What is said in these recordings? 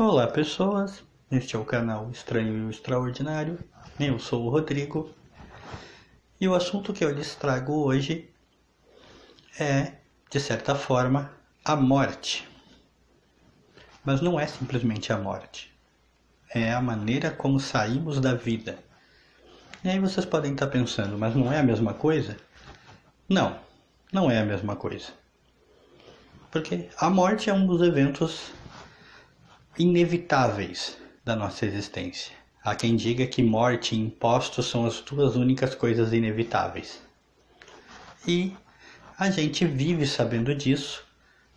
Olá pessoas, este é o canal Estranho e o Extraordinário, eu sou o Rodrigo e o assunto que eu lhes trago hoje é, de certa forma, a morte. Mas não é simplesmente a morte, é a maneira como saímos da vida. E aí vocês podem estar pensando, mas não é a mesma coisa? Não, não é a mesma coisa. Porque a morte é um dos eventos inevitáveis da nossa existência. Há quem diga que morte e impostos são as duas únicas coisas inevitáveis. E a gente vive sabendo disso,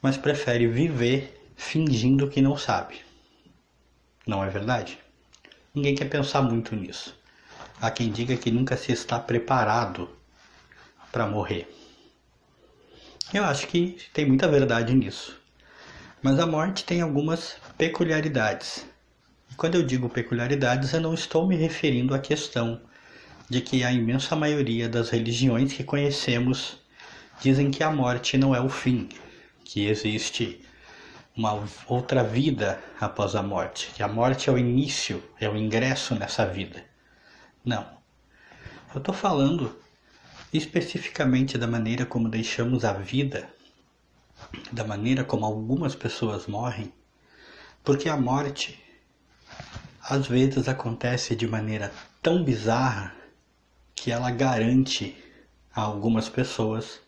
mas prefere viver fingindo que não sabe. Não é verdade? Ninguém quer pensar muito nisso. Há quem diga que nunca se está preparado para morrer. Eu acho que tem muita verdade nisso. Mas a morte tem algumas peculiaridades. E quando eu digo peculiaridades, eu não estou me referindo à questão de que a imensa maioria das religiões que conhecemos dizem que a morte não é o fim, que existe uma outra vida após a morte, que a morte é o início, é o ingresso nessa vida. Não. Eu estou falando especificamente da maneira como deixamos a vida, da maneira como algumas pessoas morrem, porque a morte às vezes acontece de maneira tão bizarra que ela garante a algumas pessoas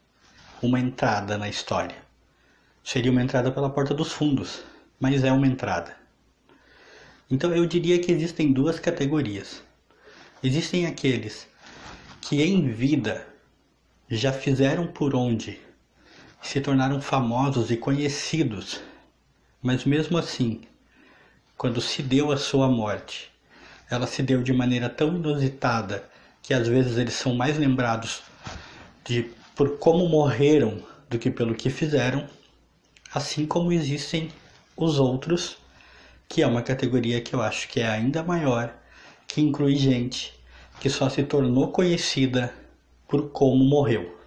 uma entrada na história. Seria uma entrada pela porta dos fundos, mas é uma entrada. Então eu diria que existem duas categorias. Existem aqueles que em vida já fizeram por onde, se tornaram famosos e conhecidos, mas mesmo assim, quando se deu a sua morte, ela se deu de maneira tão inusitada que às vezes eles são mais lembrados por como morreram do que pelo que fizeram, assim como existem os outros, que é uma categoria que eu acho que é ainda maior, que inclui gente que só se tornou conhecida por como morreu,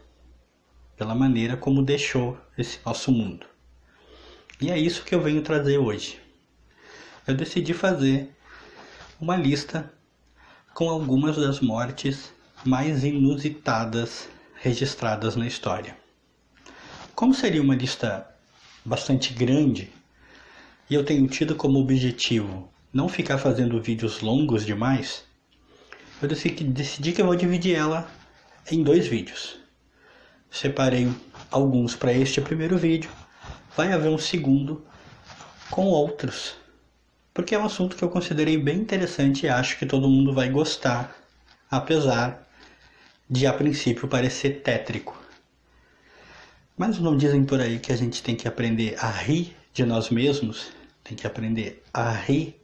pela maneira como deixou esse nosso mundo. E é isso que eu venho trazer hoje. Eu decidi fazer uma lista com algumas das mortes mais inusitadas registradas na história. Como seria uma lista bastante grande, e eu tenho tido como objetivo não ficar fazendo vídeos longos demais, eu decidi que eu vou dividir ela em 2 vídeos. Separei alguns para este primeiro vídeo, vai haver um segundo com outros, porque é um assunto que eu considerei bem interessante e acho que todo mundo vai gostar, apesar de a princípio parecer tétrico. Mas não dizem por aí que a gente tem que aprender a rir de nós mesmos, tem que aprender a rir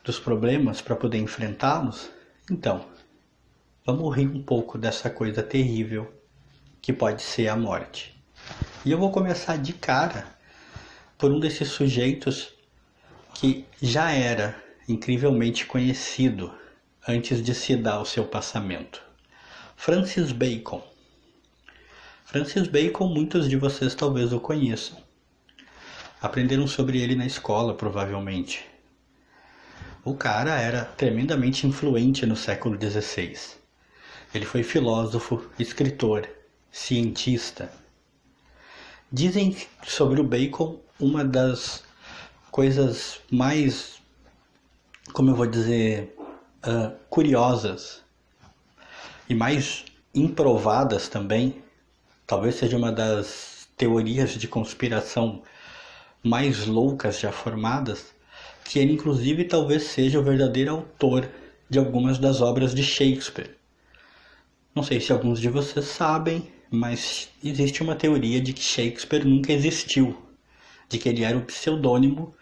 dos problemas para poder enfrentá-los? Então, vamos rir um pouco dessa coisa terrível que pode ser a morte. E eu vou começar de cara por um desses sujeitos que já era incrivelmente conhecido antes de se dar o seu passamento. Francis Bacon. Francis Bacon, muitos de vocês talvez o conheçam. Aprenderam sobre ele na escola, provavelmente. O cara era tremendamente influente no século XVI. Ele foi filósofo, escritor, cientista. Dizem sobre o Bacon uma das coisas mais, como eu vou dizer, curiosas e mais improvadas também, talvez seja uma das teorias de conspiração mais loucas já formadas, que ele inclusive talvez seja o verdadeiro autor de algumas das obras de Shakespeare. Não sei se alguns de vocês sabem, mas existe uma teoria de que Shakespeare nunca existiu, de que ele era o pseudônimo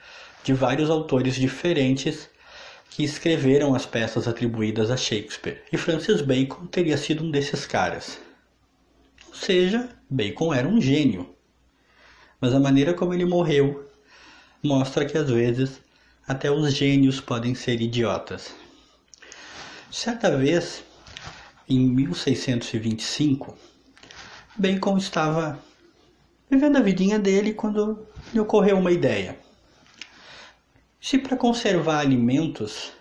de vários autores diferentes que escreveram as peças atribuídas a Shakespeare. E Francis Bacon teria sido um desses caras. Ou seja, Bacon era um gênio. Mas a maneira como ele morreu mostra que às vezes até os gênios podem ser idiotas. Certa vez, em 1625, Bacon estava vivendo a vidinha dele quando lhe ocorreu uma ideia. se para conservar alimentos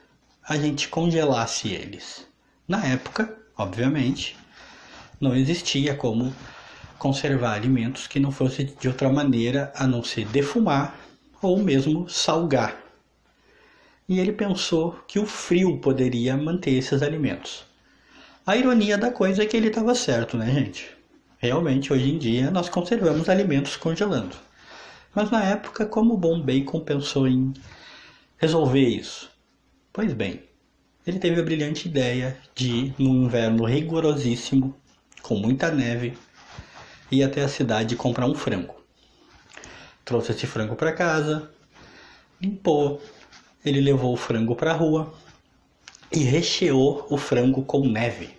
a gente congelasse eles? Na época, obviamente, não existia como conservar alimentos que não fosse de outra maneira a não ser defumar ou mesmo salgar. E ele pensou que o frio poderia manter esses alimentos. A ironia da coisa é que ele estava certo, né, gente? Realmente, hoje em dia, nós conservamos alimentos congelando. Mas na época, como o bom bacon pensou em resolver isso? Pois bem, ele teve a brilhante ideia de ir num inverno rigorosíssimo, com muita neve, ir até a cidade comprar um frango. Trouxe esse frango para casa, limpou, ele levou o frango para a rua e recheou o frango com neve.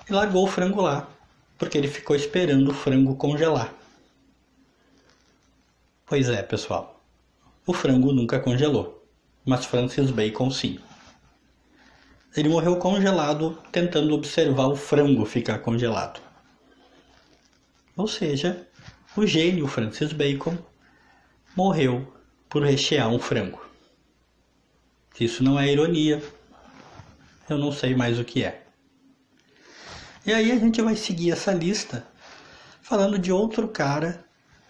E largou o frango lá, porque ele ficou esperando o frango congelar. Pois é, pessoal, o frango nunca congelou, mas Francis Bacon sim. Ele morreu congelado tentando observar o frango ficar congelado. Ou seja, o gênio Francis Bacon morreu por rechear um frango. Se isso não é ironia, eu não sei mais o que é. E aí a gente vai seguir essa lista falando de outro cara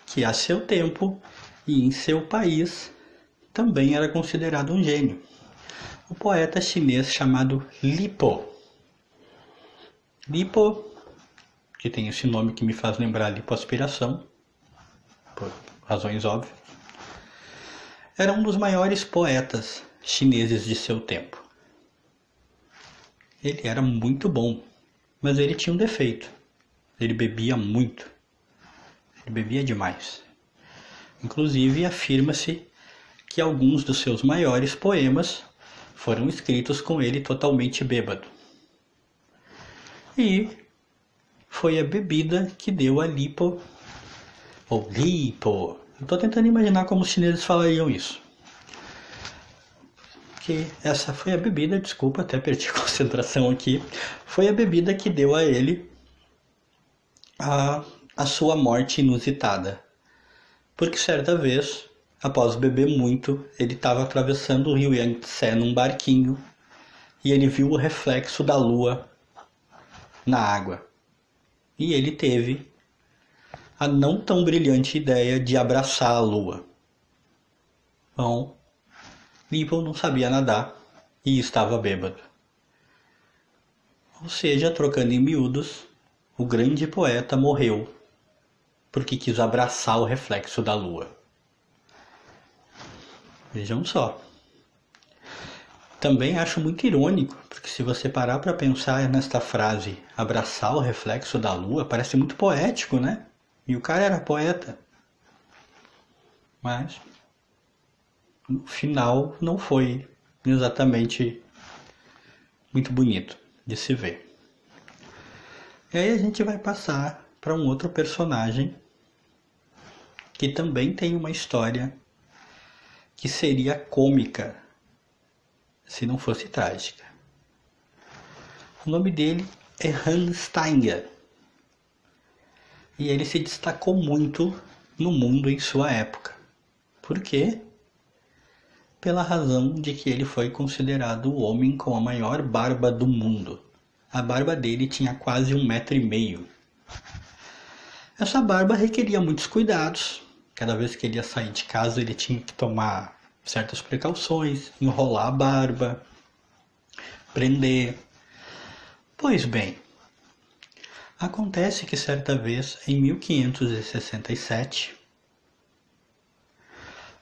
que a seu tempo e em seu país também era considerado um gênio. O poeta chinês chamado Li Po. Li Po, que tem esse nome que me faz lembrar lipoaspiração, por razões óbvias, era um dos maiores poetas chineses de seu tempo. Ele era muito bom, mas ele tinha um defeito. Ele bebia muito. Ele bebia demais. Inclusive, afirma-se que alguns dos seus maiores poemas foram escritos com ele totalmente bêbado. E foi a bebida que deu a lipo, ou lipo. Eu estou tentando imaginar como os chineses falariam isso. Que essa foi a bebida, desculpa, até perdi a concentração aqui, foi a bebida que deu a ele a sua morte inusitada. Porque certa vez, após beber muito, ele estava atravessando o rio Yangtze num barquinho e ele viu o reflexo da lua na água. E ele teve a não tão brilhante ideia de abraçar a lua. Bom, Lipo não sabia nadar e estava bêbado. Ou seja, trocando em miúdos, o grande poeta morreu porque quis abraçar o reflexo da lua. Vejam só. Também acho muito irônico, porque se você parar para pensar nesta frase, abraçar o reflexo da lua, parece muito poético, né? E o cara era poeta. Mas no final não foi exatamente muito bonito de se ver. E aí a gente vai passar para um outro personagem que também tem uma história que seria cômica se não fosse trágica. O nome dele é Hans Steiner. E ele se destacou muito no mundo em sua época. Por quê? Pela razão de que ele foi considerado o homem com a maior barba do mundo. A barba dele tinha quase 1,5 metros. Essa barba requeria muitos cuidados. Cada vez que ele ia sair de casa, ele tinha que tomar certas precauções, enrolar a barba, prender. Pois bem, acontece que certa vez, em 1567,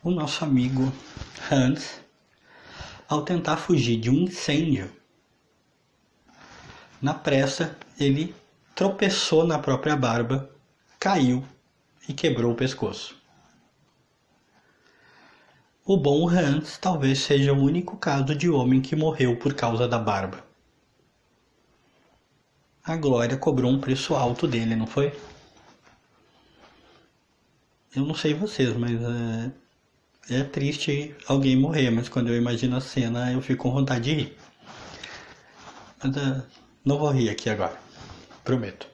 o nosso amigo Hans, ao tentar fugir de um incêndio, na pressa ele tropeçou na própria barba, caiu e quebrou o pescoço. O bom Hans talvez seja o único caso de homem que morreu por causa da barba. A Glória cobrou um preço alto dele, não foi? Eu não sei vocês, mas é triste alguém morrer, mas quando eu imagino a cena eu fico com vontade de rir. Mas não vou rir aqui agora, prometo.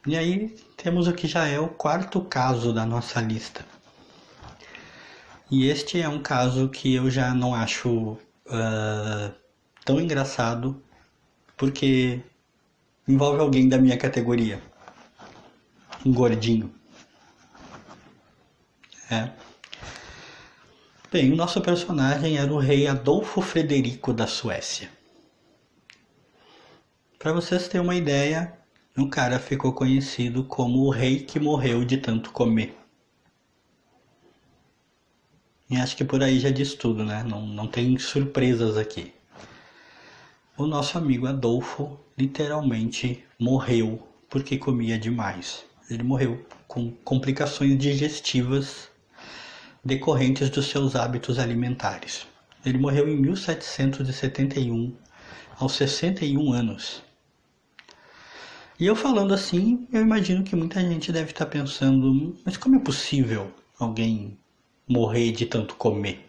E aí temos o que já é o quarto caso da nossa lista. E este é um caso que eu já não acho tão engraçado, porque envolve alguém da minha categoria. Um gordinho. É. Bem, o nosso personagem era o rei Adolfo Frederico da Suécia. Para vocês terem uma ideia, o cara ficou conhecido como o rei que morreu de tanto comer. E acho que por aí já diz tudo, né? Não tem surpresas aqui. O nosso amigo Adolfo literalmente morreu porque comia demais. Ele morreu com complicações digestivas decorrentes dos seus hábitos alimentares. Ele morreu em 1771, aos 61 anos. E eu falando assim, eu imagino que muita gente deve estar pensando, mas como é possível alguém morrer de tanto comer?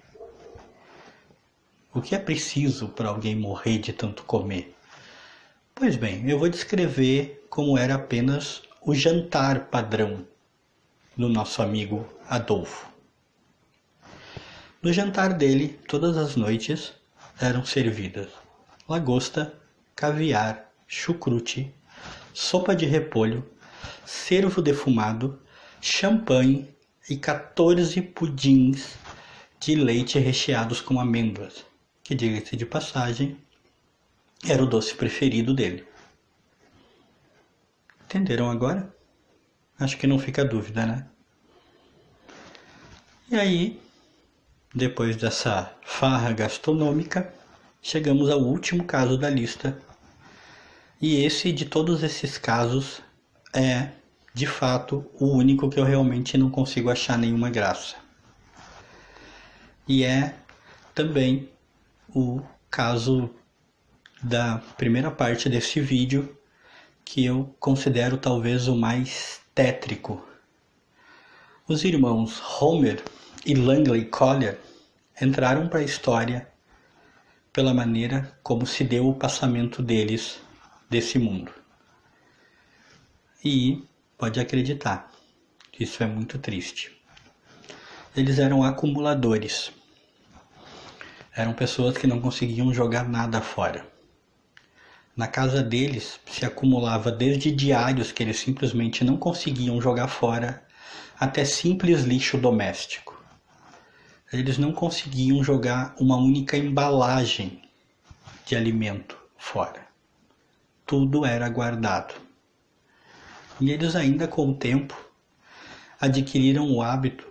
O que é preciso para alguém morrer de tanto comer? Pois bem, eu vou descrever como era apenas o jantar padrão do nosso amigo Adolfo. No jantar dele, todas as noites, eram servidas lagosta, caviar, chucrute, sopa de repolho, cervo defumado, champanhe e 14 pudins de leite recheados com amêndoas, que, diga-se de passagem, era o doce preferido dele. Entenderam agora? Acho que não fica dúvida, né? E aí, depois dessa farra gastronômica, chegamos ao último caso da lista. E esse, de todos esses casos, é, de fato, o único que eu realmente não consigo achar nenhuma graça. E é também o caso da primeira parte desse vídeo, que eu considero talvez o mais tétrico. Os irmãos Homer e Langley Collier entraram para a história pela maneira como se deu o passamento deles desse mundo. E pode acreditar que isso é muito triste. Eles eram acumuladores. Eram pessoas que não conseguiam jogar nada fora. Na casa deles se acumulava desde diários que eles simplesmente não conseguiam jogar fora, até simples lixo doméstico. Eles não conseguiam jogar uma única embalagem de alimento fora. Tudo era guardado. E eles ainda com o tempo adquiriram o hábito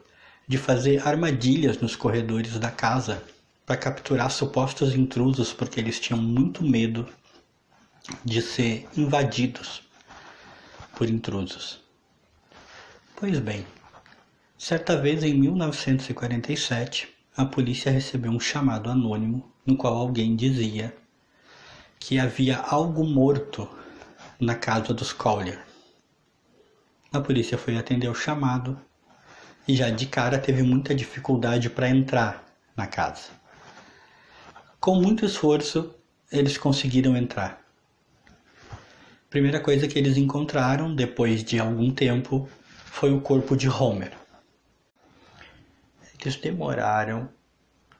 de fazer armadilhas nos corredores da casa para capturar supostos intrusos, porque eles tinham muito medo de ser invadidos por intrusos. Pois bem, certa vez em 1947, a polícia recebeu um chamado anônimo no qual alguém dizia que havia algo morto na casa dos Collier. A polícia foi atender o chamado e já de cara teve muita dificuldade para entrar na casa. Com muito esforço, eles conseguiram entrar. Primeira coisa que eles encontraram, depois de algum tempo, foi o corpo de Homer. Eles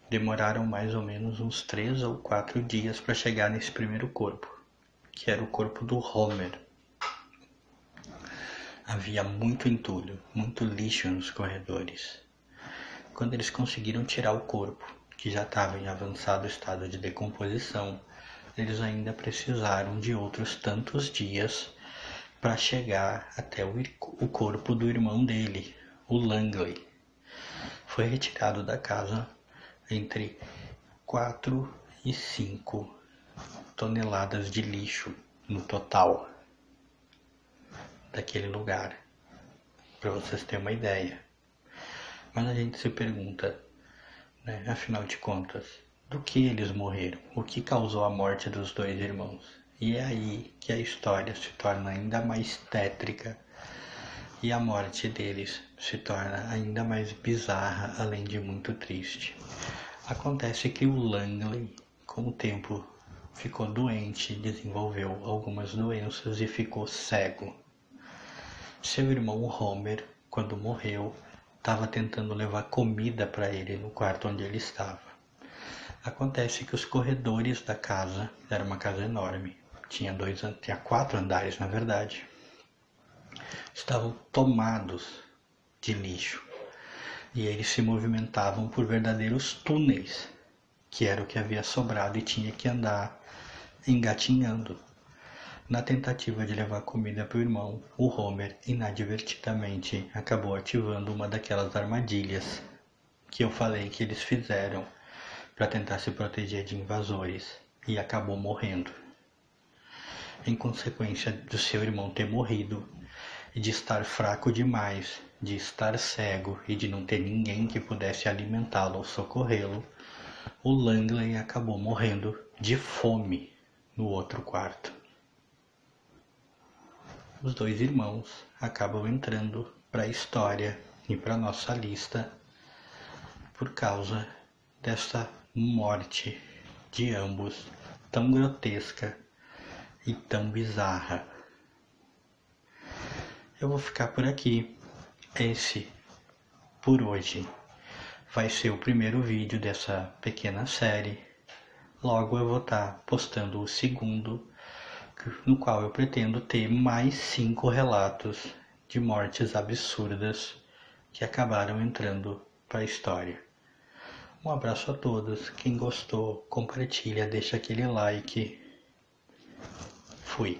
demoraram mais ou menos uns 3 ou 4 dias para chegar nesse primeiro corpo, que era o corpo do Homer. Havia muito entulho, muito lixo nos corredores. Quando eles conseguiram tirar o corpo, que já estava em avançado estado de decomposição, eles ainda precisaram de outros tantos dias para chegar até o corpo do irmão dele, o Langley. Foi retirado da casa entre 4 e 5 toneladas de lixo no total daquele lugar, para vocês terem uma ideia. Mas a gente se pergunta, né, afinal de contas, do que eles morreram? O que causou a morte dos dois irmãos? E é aí que a história se torna ainda mais tétrica e a morte deles se torna ainda mais bizarra, além de muito triste. Acontece que o Langley, com o tempo, ficou doente, desenvolveu algumas doenças e ficou cego. Seu irmão Homer, quando morreu, estava tentando levar comida para ele no quarto onde ele estava. Acontece que os corredores da casa, era uma casa enorme, tinha 4 andares na verdade, estavam tomados de lixo e eles se movimentavam por verdadeiros túneis, que era o que havia sobrado e tinha que andar engatinhando. Na tentativa de levar comida para o irmão, o Homer inadvertidamente acabou ativando uma daquelas armadilhas que eu falei que eles fizeram para tentar se proteger de invasores e acabou morrendo. Em consequência do seu irmão ter morrido e de estar fraco demais, de estar cego e de não ter ninguém que pudesse alimentá-lo ou socorrê-lo, o Langley acabou morrendo de fome no outro quarto. Os 2 irmãos acabam entrando para a história e para nossa lista por causa dessa morte de ambos tão grotesca e tão bizarra. Eu vou ficar por aqui. Esse, por hoje, vai ser o primeiro vídeo dessa pequena série. Logo eu vou estar postando o segundo, no qual eu pretendo ter mais 5 relatos de mortes absurdas que acabaram entrando para a história. Um abraço a todos. Quem gostou, compartilha, deixa aquele like. Fui.